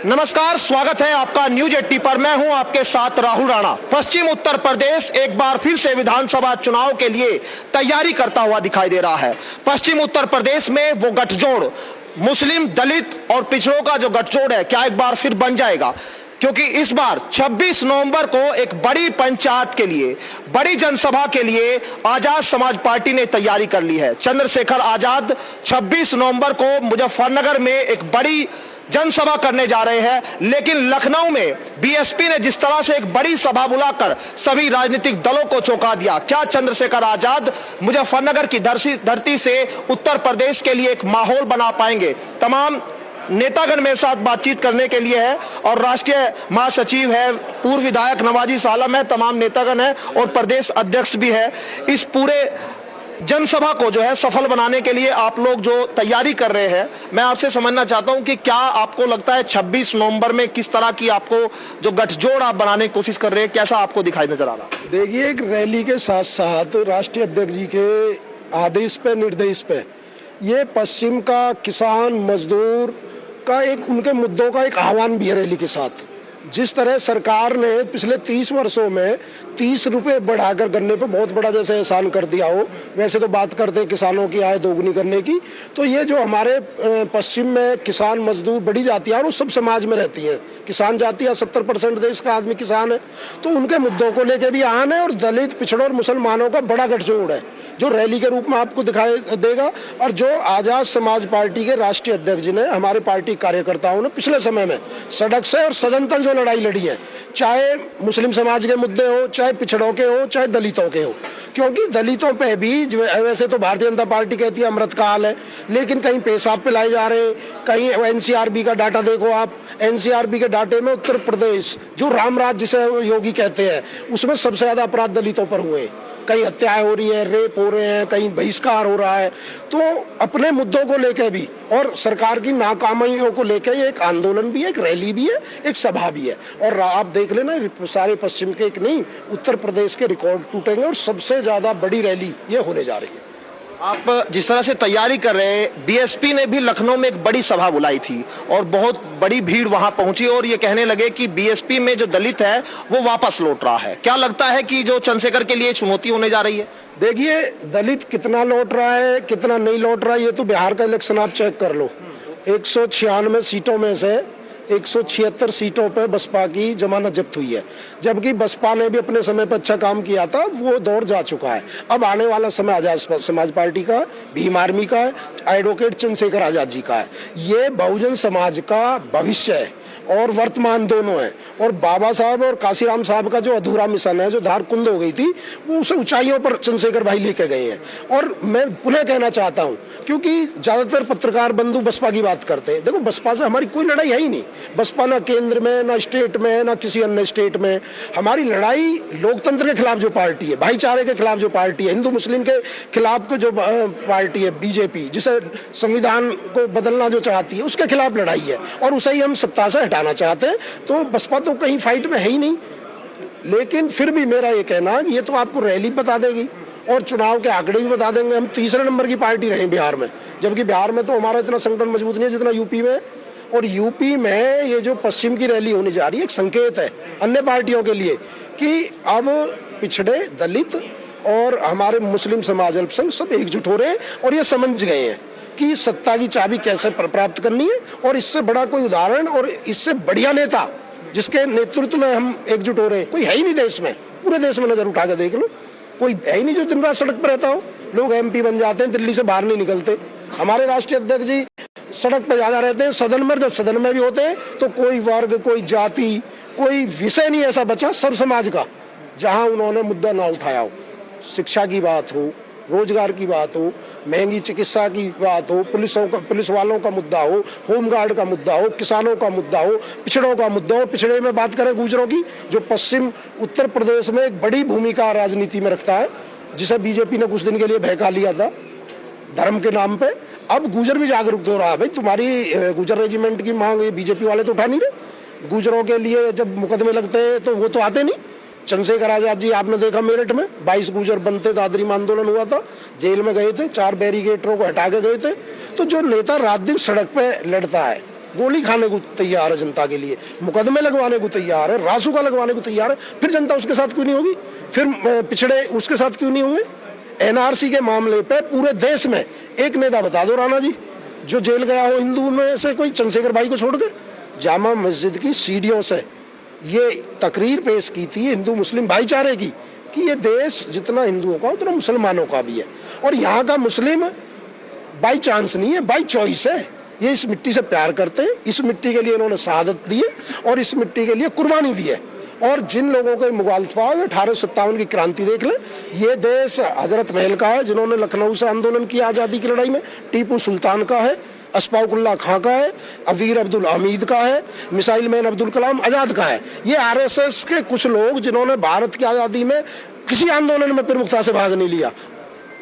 नमस्कार, स्वागत है आपका न्यूज 80 पर। मैं हूं आपके साथ राहुल राणा। पश्चिम उत्तर प्रदेश एक बार फिर से विधानसभा चुनाव के लिए तैयारी करता हुआ दिखाई दे रहा है। पश्चिम उत्तर प्रदेश में वो गठजोड़ मुस्लिम, दलित और पिछड़ों का जो गठजोड़ है, क्या एक बार फिर बन जाएगा? क्योंकि इस बार 26 नवंबर को एक बड़ी पंचायत के लिए, बड़ी जनसभा के लिए आजाद समाज पार्टी ने तैयारी कर ली है। चंद्रशेखर आजाद 26 नवंबर को मुजफ्फरनगर में एक बड़ी जनसभा करने जा रहे हैं, लेकिन लखनऊ में बीएसपी ने जिस तरह से एक बड़ी सभा बुलाकर सभी राजनीतिक दलों को चौंका दिया, क्या चंद्रशेखर आजाद मुजफ्फरनगर की धरती से उत्तर प्रदेश के लिए एक माहौल बना पाएंगे? तमाम नेतागण मेरे साथ बातचीत करने के लिए है और राष्ट्रीय महासचिव है, पूर्व विधायक नवाजी सालम है, तमाम नेतागण है और प्रदेश अध्यक्ष भी है। इस पूरे जनसभा को जो है सफल बनाने के लिए आप लोग जो तैयारी कर रहे हैं, मैं आपसे समझना चाहता हूं कि क्या आपको लगता है 26 नवंबर में किस तरह की आपको जो गठजोड़ आप बनाने की कोशिश कर रहे हैं, कैसा आपको दिखाई नजर आ रहा? देखिए, एक रैली के साथ साथ राष्ट्रीय अध्यक्ष जी के आदेश पे, निर्देश पे, ये पश्चिम का किसान मजदूर का एक, उनके मुद्दों का एक आह्वान भी है। रैली के साथ जिस तरह सरकार ने पिछले 30 वर्षों में 30 रुपए बढ़ाकर गन्ने पे बहुत बड़ा जैसे एहसान कर दिया हो, वैसे तो बात करते हैं किसानों की आय दोगुनी करने की। तो ये जो हमारे पश्चिम में किसान मजदूर बड़ी जातियां और सब समाज में रहती है, किसान जातियां 70% देश का आदमी किसान है, तो उनके मुद्दों को लेकर भी आन है। और दलित, पिछड़ों और मुसलमानों का बड़ा गठजोड़ है जो रैली के रूप में आपको दिखाई देगा। और जो आजाद समाज पार्टी के राष्ट्रीय अध्यक्ष जी ने हमारे पार्टी कार्यकर्ताओं ने पिछले समय में सड़क से और सदन तक जो लड़ाई लड़ी है, चाहे मुस्लिम समाज के मुद्दे हो, चाहे पिछड़ों के हो, चाहे दलितों के हो, क्योंकि दलितों पे भी वैसे तो भारतीय जनता पार्टी कहती है अमृतकाल है, लेकिन कहीं पेशाब पिलाए जा रहे, कहीं एनसीआरबी का डाटा देखो आप, एनसीआरबी के डाटे में उत्तर प्रदेश जो राम राज्य जिसे योगी कहते हैं, उसमें सबसे ज्यादा अपराध दलितों पर हुए। कहीं हत्याएं हो रही है, रेप हो रहे हैं, कहीं बहिष्कार हो रहा है। तो अपने मुद्दों को लेकर भी और सरकार की नाकामियों को लेकर ये एक आंदोलन भी है, एक रैली भी है, एक सभा भी है। और आप देख लेना, सारे पश्चिम के एक नहीं, उत्तर प्रदेश के रिकॉर्ड टूटेंगे और सबसे ज्यादा बड़ी रैली ये होने जा रही है। आप जिस तरह से तैयारी कर रहे हैं, बीएसपी ने भी लखनऊ में एक बड़ी सभा बुलाई थी और बहुत बड़ी भीड़ वहां पहुंची और ये कहने लगे कि बीएसपी में जो दलित है वो वापस लौट रहा है। क्या लगता है कि जो चंद्रशेखर के लिए चुनौती होने जा रही है? देखिए, दलित कितना लौट रहा है, कितना नहीं लौट रहा है, ये तो बिहार का इलेक्शन आप चेक कर लो। 196 सीटों में से 176 सीटों पे बसपा की जमानत जब्त हुई है, जबकि बसपा ने भी अपने समय पर अच्छा काम किया था, वो दौर जा चुका है। अब आने वाला समय आजाद समाज पार्टी का, भीम आर्मी का है, एडवोकेट चंद्रशेखर आजाद जी का है। ये बहुजन समाज का भविष्य है और वर्तमान दोनों है। और बाबा साहब और काशीराम साहब का जो अधूरा मिशन है, जो धार कुंद हो गई थी, वो उसे ऊंचाइयों पर चंद्रशेखर भाई लेके गए हैं। और मैं पुनः कहना चाहता हूं, क्योंकि ज्यादातर पत्रकार बंधु बसपा की बात करते हैं, देखो बसपा से हमारी कोई लड़ाई है ही नहीं। बसपा ना केंद्र में, ना स्टेट में, ना किसी अन्य स्टेट में। हमारी लड़ाई लोकतंत्र के खिलाफ जो पार्टी है, भाईचारे के खिलाफ जो पार्टी है, हिंदू मुस्लिम के खिलाफ जो पार्टी है बीजेपी, जिसे संविधान को बदलना जो चाहती है, उसके खिलाफ लड़ाई है और उसे ही हम सत्ता से हटाना चाहते हैं। तो बसपा तो कहीं फाइट में है ही नहीं। लेकिन फिर भी मेरा ये कहना, ये तो आपको रैली बता देगी और चुनाव के आंकड़े भी बता देंगे। हम तीसरे नंबर की पार्टी रहे बिहार में, जबकि बिहार में तो हमारा इतना संगठन मजबूत नहीं है जितना यूपी में। और यूपी में ये जो पश्चिम की रैली होने जा रही है, एक संकेत है अन्य पार्टियों के लिए कि अब पिछड़े, दलित और हमारे मुस्लिम समाज, अल्पसंख्यक सब एकजुट हो रहे हैं और ये समझ गए हैं कि सत्ता की चाबी कैसे प्राप्त करनी है। और इससे बड़ा कोई उदाहरण और इससे बढ़िया नेता जिसके नेतृत्व में हम एकजुट हो रहे हैं कोई है ही नहीं देश में। पूरे देश में नजर उठा के देख लो, कोई है ही नहीं जो दिन रात सड़क पर रहता हो। लोग एमपी बन जाते हैं, दिल्ली से बाहर नहीं निकलते। हमारे राष्ट्रीय अध्यक्ष जी सड़क पर ज्यादा रहते हैं, सदन में, जब सदन में भी होते हैं तो कोई वर्ग, कोई जाति, कोई विषय नहीं ऐसा बचा सब समाज का जहां उन्होंने मुद्दा ना उठाया हो। शिक्षा की बात हो, रोजगार की बात हो, महंगी चिकित्सा की बात हो, पुलिस वालों का मुद्दा हो, होमगार्ड का मुद्दा हो, किसानों का मुद्दा हो, पिछड़ों का मुद्दा हो। पिछड़े में बात करें गुर्जरों की, जो पश्चिम उत्तर प्रदेश में एक बड़ी भूमिका राजनीति में रखता है, जिसे बीजेपी ने कुछ दिन के लिए बहका लिया था धर्म के नाम पे। अब गुर्जर भी जागरूक हो रहा है। भाई तुम्हारी गुर्जर रेजिमेंट की मांग बीजेपी वाले तो उठा नहीं रहे। गुर्जरों के लिए जब मुकदमे लगते हैं तो वो तो आते नहीं। चंद्रशेखर आजाद जी आपने देखा मेरठ में 22 गुर्जर बनते दादरी में आंदोलन हुआ था, जेल में गए थे, 4 बैरिकेडरों को हटा के गए थे। तो जो नेता रात दिन सड़क पे लड़ता है गोली खाने को तैयार है जनता के लिए, मुकदमे लगवाने को तैयार है, रासुका लगवाने को तैयार है, फिर जनता उसके साथ क्यों नहीं होगी? फिर पिछड़े उसके साथ क्यों नहीं होंगे? एनआरसी के मामले पे पूरे देश में एक नेता बता दो राणा जी जो जेल गया हो हिंदू में से, कोई चंद्रशेखर भाई को छोड़ के। जामा मस्जिद की सीढ़ियों से ये तकरीर पेश की थी हिंदू मुस्लिम भाईचारे की कि ये देश जितना हिंदुओं का उतना मुसलमानों का भी है, और यहाँ का मुस्लिम बाई चांस नहीं है, बाई चॉइस है। ये इस मिट्टी से प्यार करते हैं, इस मिट्टी के लिए इन्होंने शहादत दी है और इस मिट्टी के लिए कुर्बानी दी है। और जिन लोगों के मुखालफा 1857 की क्रांति देख ले, ये देश हजरत महल का है जिन्होंने लखनऊ से आंदोलन किया आज़ादी की लड़ाई में, टीपू सुल्तान का है, अशफाकुल्ला खां का है, अमीर अब्दुल हमीद का है, मिसाइल मैन अब्दुल कलाम आजाद का है। ये आरएसएस के कुछ लोग जिन्होंने भारत की आज़ादी में किसी आंदोलन में प्रमुखता से भाग नहीं लिया,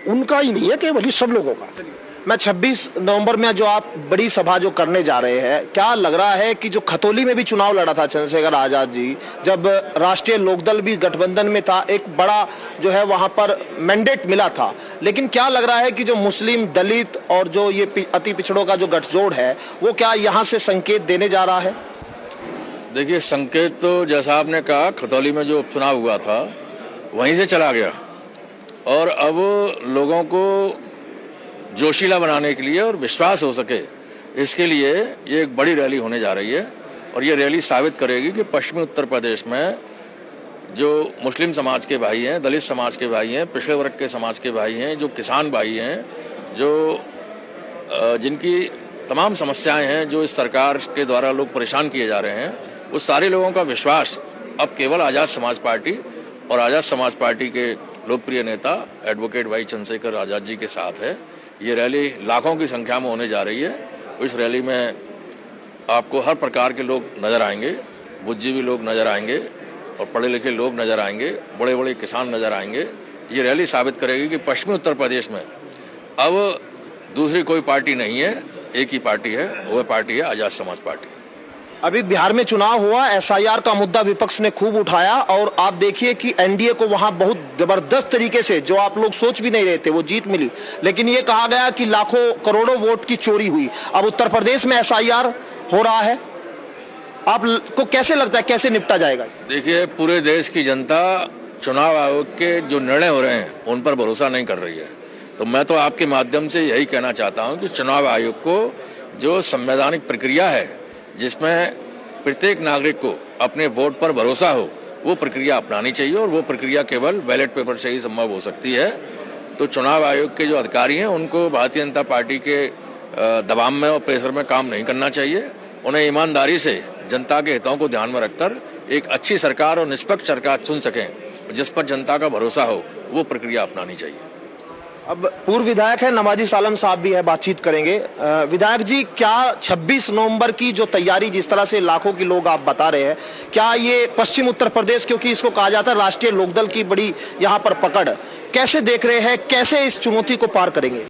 उनका ही नहीं है, केवल ही सब लोगों का। मैं 26 नवंबर में जो आप बड़ी सभा जो करने जा रहे हैं, क्या लग रहा है कि जो खतौली में भी चुनाव लड़ा था चंद्रशेखर आजाद जी, जब राष्ट्रीय लोकदल भी गठबंधन में था, एक बड़ा जो है वहां पर मैंडेट मिला था, लेकिन क्या लग रहा है कि जो मुस्लिम दलित और जो ये अति पिछड़ों का जो गठजोड़ है वो क्या यहाँ से संकेत देने जा रहा है? देखिए, संकेत तो जैसा आपने कहा, खतौली में जो उपचुनाव हुआ था वहीं से चला गया, और अब लोगों को जोशीला बनाने के लिए और विश्वास हो सके इसके लिए ये एक बड़ी रैली होने जा रही है। और ये रैली साबित करेगी कि पश्चिमी उत्तर प्रदेश में जो मुस्लिम समाज के भाई हैं, दलित समाज के भाई हैं, पिछड़े वर्ग के समाज के भाई हैं, जो किसान भाई हैं, जो जिनकी तमाम समस्याएं हैं, जो इस सरकार के द्वारा लोग परेशान किए जा रहे हैं, उस सारे लोगों का विश्वास अब केवल आज़ाद समाज पार्टी और आज़ाद समाज पार्टी के लोकप्रिय नेता एडवोकेट भाई चंद्रशेखर आज़ाद जी के साथ है। ये रैली लाखों की संख्या में होने जा रही है। इस रैली में आपको हर प्रकार के लोग नज़र आएंगे, बुद्धिजीवी लोग नज़र आएंगे और पढ़े लिखे लोग नज़र आएंगे, बड़े बड़े किसान नज़र आएंगे। ये रैली साबित करेगी कि पश्चिमी उत्तर प्रदेश में अब दूसरी कोई पार्टी नहीं है, एक ही पार्टी है, वह पार्टी है आज़ाद समाज पार्टी। अभी बिहार में चुनाव हुआ, एसआईआर का मुद्दा विपक्ष ने खूब उठाया, और आप देखिए कि एनडीए को वहां बहुत जबरदस्त तरीके से, जो आप लोग सोच भी नहीं रहे थे, वो जीत मिली। लेकिन ये कहा गया कि लाखों करोड़ों वोट की चोरी हुई। अब उत्तर प्रदेश में एसआईआर हो रहा है, आपको कैसे लगता है कैसे निपटा जाएगा? देखिए, पूरे देश की जनता चुनाव आयोग के जो निर्णय हो रहे हैं उन पर भरोसा नहीं कर रही है। तो मैं तो आपके माध्यम से यही कहना चाहता हूँ कि चुनाव आयोग को जो संवैधानिक प्रक्रिया है जिसमें प्रत्येक नागरिक को अपने वोट पर भरोसा हो, वो प्रक्रिया अपनानी चाहिए, और वो प्रक्रिया केवल बैलेट पेपर से ही संभव हो सकती है। तो चुनाव आयोग के जो अधिकारी हैं उनको भारतीय जनता पार्टी के दबाव में और प्रेशर में काम नहीं करना चाहिए। उन्हें ईमानदारी से जनता के हितों को ध्यान में रखकर एक अच्छी सरकार और निष्पक्ष सरकार चुन सकें, जिस पर जनता का भरोसा हो, वो प्रक्रिया अपनानी चाहिए। अब पूर्व विधायक है नवाजी सालम साहब भी है, बातचीत करेंगे। विधायक जी, क्या 26 नवंबर की जो तैयारी, जिस तरह से लाखों के लोग आप बता रहे हैं, क्या ये पश्चिम उत्तर प्रदेश, क्योंकि इसको कहा जाता है राष्ट्रीय लोकदल की बड़ी यहाँ पर पकड़, कैसे देख रहे हैं, कैसे इस चुनौती को पार करेंगे?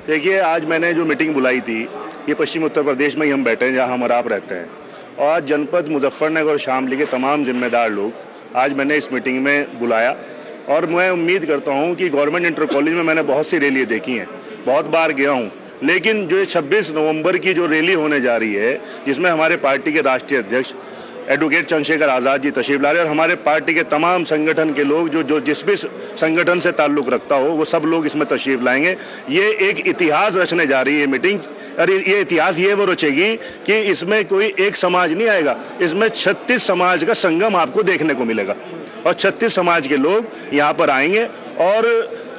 देखिए, आज मैंने जो मीटिंग बुलाई थी, ये पश्चिम उत्तर प्रदेश में ही हम बैठे हैं जहाँ हम और आप रहते हैं, और आज जनपद मुजफ्फरनगर और शामली के तमाम जिम्मेदार लोग आज मैंने इस मीटिंग में बुलाया। और मैं उम्मीद करता हूं कि गवर्नमेंट इंटर कॉलेज में मैंने बहुत सी रैलियाँ देखी हैं, बहुत बार गया हूं, लेकिन जो 26 नवंबर की जो रैली होने जा रही है, जिसमें हमारे पार्टी के राष्ट्रीय अध्यक्ष एडवोकेट चंद्रशेखर आज़ाद जी तशरीफ ला रहे हैं, और हमारे पार्टी के तमाम संगठन के लोग जो जिस भी संगठन से ताल्लुक़ रखता हो, वो सब लोग इसमें तशरीफ लाएंगे। ये एक इतिहास रचने जा रही है मीटिंग, और ये इतिहास ये वो रचेगी कि इसमें कोई एक समाज नहीं आएगा, इसमें 36 समाज का संगम आपको देखने को मिलेगा, और 36 समाज के लोग यहाँ पर आएंगे। और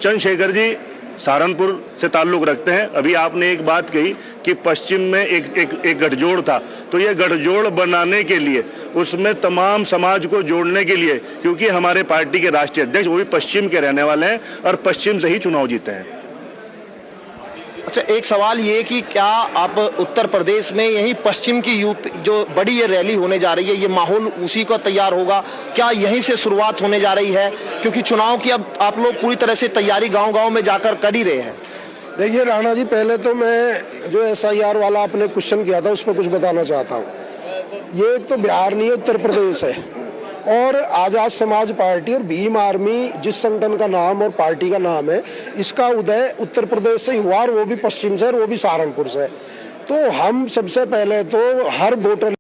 चंद्रशेखर जी सहारनपुर से ताल्लुक़ रखते हैं। अभी आपने एक बात कही कि पश्चिम में एक गठजोड़ था, तो ये गठजोड़ बनाने के लिए, उसमें तमाम समाज को जोड़ने के लिए, क्योंकि हमारे पार्टी के राष्ट्रीय अध्यक्ष वो भी पश्चिम के रहने वाले हैं और पश्चिम से ही चुनाव जीते हैं। अच्छा, एक सवाल ये कि क्या आप उत्तर प्रदेश में यही पश्चिम की यूपी जो बड़ी ये रैली होने जा रही है, ये माहौल उसी का तैयार होगा, क्या यहीं से शुरुआत होने जा रही है? क्योंकि चुनाव की अब आप लोग पूरी तरह से तैयारी गांव-गांव में जाकर कर ही रहे हैं। देखिए राणा जी, पहले तो मैं जो एसआईआर वाला आपने क्वेश्चन किया था उस पर कुछ बताना चाहता हूँ। ये एक तो बिहार नहीं है, उत्तर प्रदेश है, और आज़ाद समाज पार्टी और भीम आर्मी जिस संगठन का नाम और पार्टी का नाम है, इसका उदय उत्तर प्रदेश से ही हुआ, और वो भी पश्चिम से, और वो भी सहारनपुर से। तो हम सबसे पहले तो हर वोटर